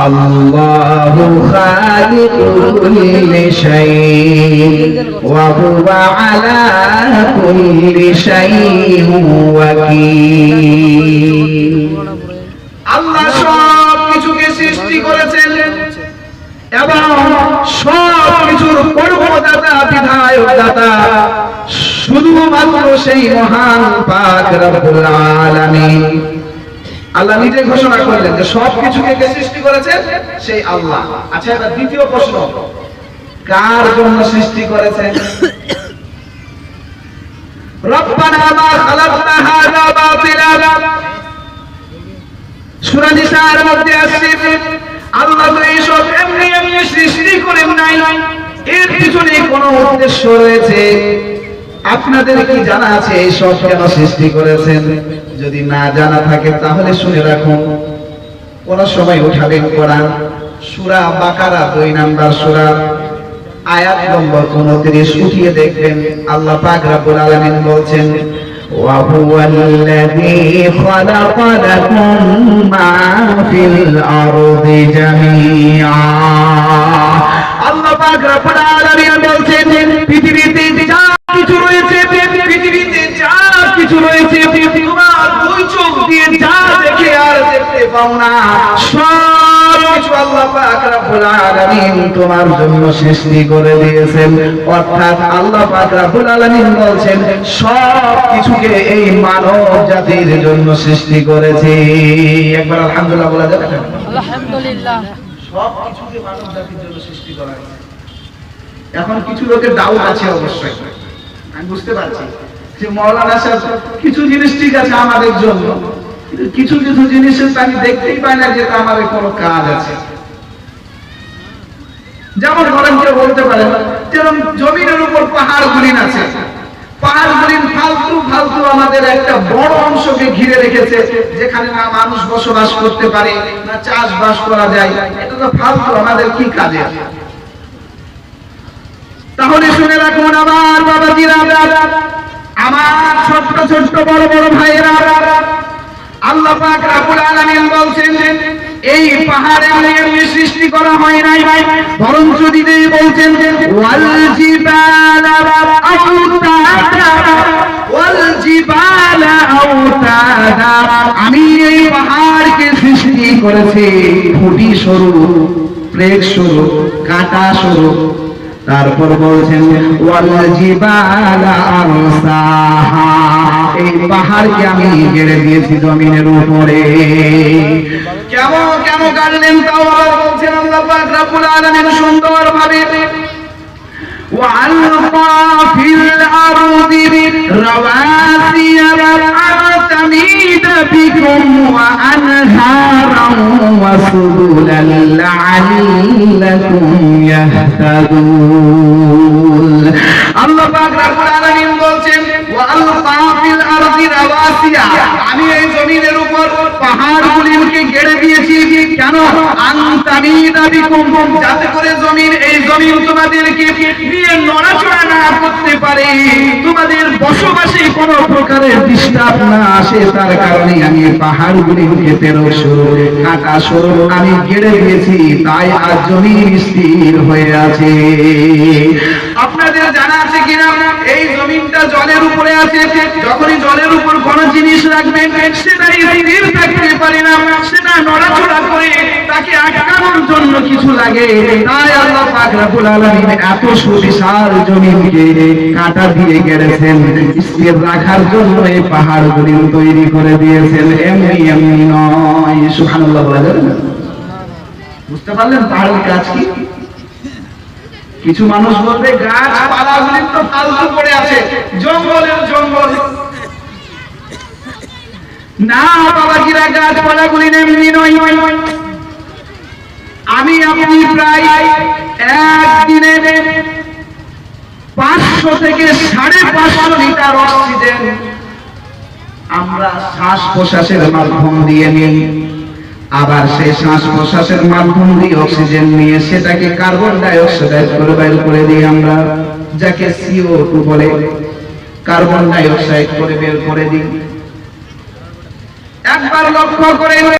আল্লাহু খালিকু কুল্লি শাইইন ওয়া হুয়া আলা কুল্লি শাইইন ওয়াকিল। আল্লাহ সব কিছুকে সৃষ্টি করেছেন এবং সব কিছুর কর্মদাতা বিধায়ক দাতা শুধুমাত্র সেই মহান পাক রব্বুল আলামিন। আল্লাহ নিজে ঘোষণা করলেন যে সব কিছুকে কে সৃষ্টি করেছেন? সেই আল্লাহ। আচ্ছা, এবার দ্বিতীয় প্রশ্ন, কার জন্য সৃষ্টি করেছেন? রব্বানা মা খালাকতা হাযা বাতিলা, সূরা নিসার মধ্যে আছে আল্লাহ তো এই সব এমনি এমনি সৃষ্টি করেন নাই, এর পিছনে কোনো উদ্দেশ্য রয়েছে। আপনাদের কি জানা আছে এই সব কেন সৃষ্টি করেছেন? যদি না জানা থাকে তাহলে শুনে রাখুন, কোন সময় উঠাবেন কোরআন সূরা বাকারা 2 নম্বর সূরা আয়াত নম্বর 29 উঠিয়ে দেখবেন। আল্লাহ পাক রব্বুল আলামিন বলছেন ওয়া হুয়াল্লাযী খালাকা লাকুম মা ফিল আরদি জামিআ। আল্লাহ পাক রব্বুল আলামিন বলছেন পৃথিবীতে যা কিছু রয়েছে, পৃথিবীতে যা কিছু রয়েছে, তোমার দুই চোখ দিয়ে যা দেখে আর দেখতে পাও না, সব কিছু আল্লাহ পাক রব্বুল আলামিন তোমার জন্য সৃষ্টি করে দিয়েছেন। অর্থাৎ আল্লাহ পাক রব্বুল আলামিন বলছেন সব কিছুকে এই মানব জাতির জন্য সৃষ্টি করেছে। একবার আলহামদুলিল্লাহ বলা যাবে? আলহামদুলিল্লাহ। সব কিছুকে মানব জাতির জন্য সৃষ্টি করা হয়েছে। এখন কিছু লোকের ডাউট আছে, অবশ্যই আমি বুঝতে পারছি যে মাওলানা সাহেব কিছু জিনিস ঠিক আছে আমাদের জন্য, কিন্তু কিছু কিছু জিনিসের আমি দেখতেই পাই না যে আমাদের কোনো কাজ আছে। যেমন ধরেন কেউ বলতে পারেন যেরকম জমিনের উপর পাহাড়গুলি আছে, পাহাড়গুলি ফালতু ফালতু আমাদের একটা বড় অংশকে ঘিরে রেখেছে, যেখানে না মানুষ বসবাস করতে পারে না চাষবাস করা যায়। এটা তো ফালতু, আমাদের কি কাজে? তাহলে শুনে রাখুন আমার বাবাজিরা, আমার ছোট্ট ছোট্ট বড় বড় ভাইয়েরা, আল্লাহ পাক রব্বুল আলামিন বলছেন এই পাহাড়ে এমনি সৃষ্টি করা হয় নাই, বরঞ্চ দিদি বলছেন ওয়াল জিবালা আওতাদা, ওয়াল জিবালা আওতাদা, আমি এই পাহাড়কে সৃষ্টি করেছি খুঁটি স্বরূপ, প্লেট স্বরূপ, কাঁটা স্বরূপ। তারপর বলছেন ওয়াল জিবালা আরসাহা, এই পাহাড়কে আমি গেড়ে দিয়েছি জমিনের উপরে। কেমন কেমন গাড়লেন তাও বলছেন আল্লাহ পাক রব্বুল আলামিন সুন্দর ভাবে وَأَلْقَى فِي الْأَرْضِ رَوَاسِيَ أَن تَمِيدَ بِكُمْ وَأَنْهَارًا وَسُبُلًا لَعَلَّكُمْ يَهْتَدُونَ। আল্লাহ পাক রব্বুল আলামিন বলছেন وَأَلْقَى فِي الْأَرْضِ رَوَاسِيَ, আমি এই জমিনের উপর পাহাড়গুলিকে গেড়ে দিয়েছি। কেন? আন তামিদা বিকুম, যাতে করে জমিন, এই জমিন তোমাদেরকে নিয়ে নড়াচড়া না করতে পারে, তোমাদের বসবাসে কোনো প্রকারের ডিস্টার্ব না আসে। তার কারণে আমি পাহাড়গুলিকে পেরো স্বরূপ, কাঁটা স্বরূপ আমি গেড়ে দিয়েছি, তাই আজ জমিন স্থির হয়ে আছে। আপনাদের জানা আছে কিনা এই জমিনটা জলের উপরে আছে, যখনই জলের উপর কোন জিনিস রাখবেন সেটা স্থির থাকতে পারে না, সেটা নড়াচড়া করে তাকে আটকানোর জন্য কিছু লাগে। তাই আল্লাহ পাক রব্বুল আলামিন এত সুবিশাল জমিনকে কাঁটা দিয়ে গেড়েছেন, স্থির রাখার জন্য এই পাহাড়গুলি তৈরি করে দিয়েছেন, এমনি এমনি নয়। সুবহানাল্লাহ বলা যাবে না? বুঝতে পারলেন পাহাড়ের কাজ কি? কিছু মানুষ বলবে গাছপালাগুলি তো ফালতু পড়ে আছে, জঙ্গলের জঙ্গল। না বাবাজিরা, গাছপালাগুলি এমনি নয়। আমি আপনি প্রায় একদিনে 500 থেকে 550 লিটার অক্সিজেন আমরা শ্বাস প্রশ্বাসের মাধ্যম দিয়ে নিই, আবার সেই শ্বাস প্রশ্বাসের মাধ্যম দিয়ে অক্সিজেন নিয়ে সেটাকে কার্বন ডাই অক্সাইড করে বাইর করে দিই আমরা, যাকে CO2 বলে, কার্বন ডাই অক্সাইড করে বের করে দিই। একবার লক্ষ্য করে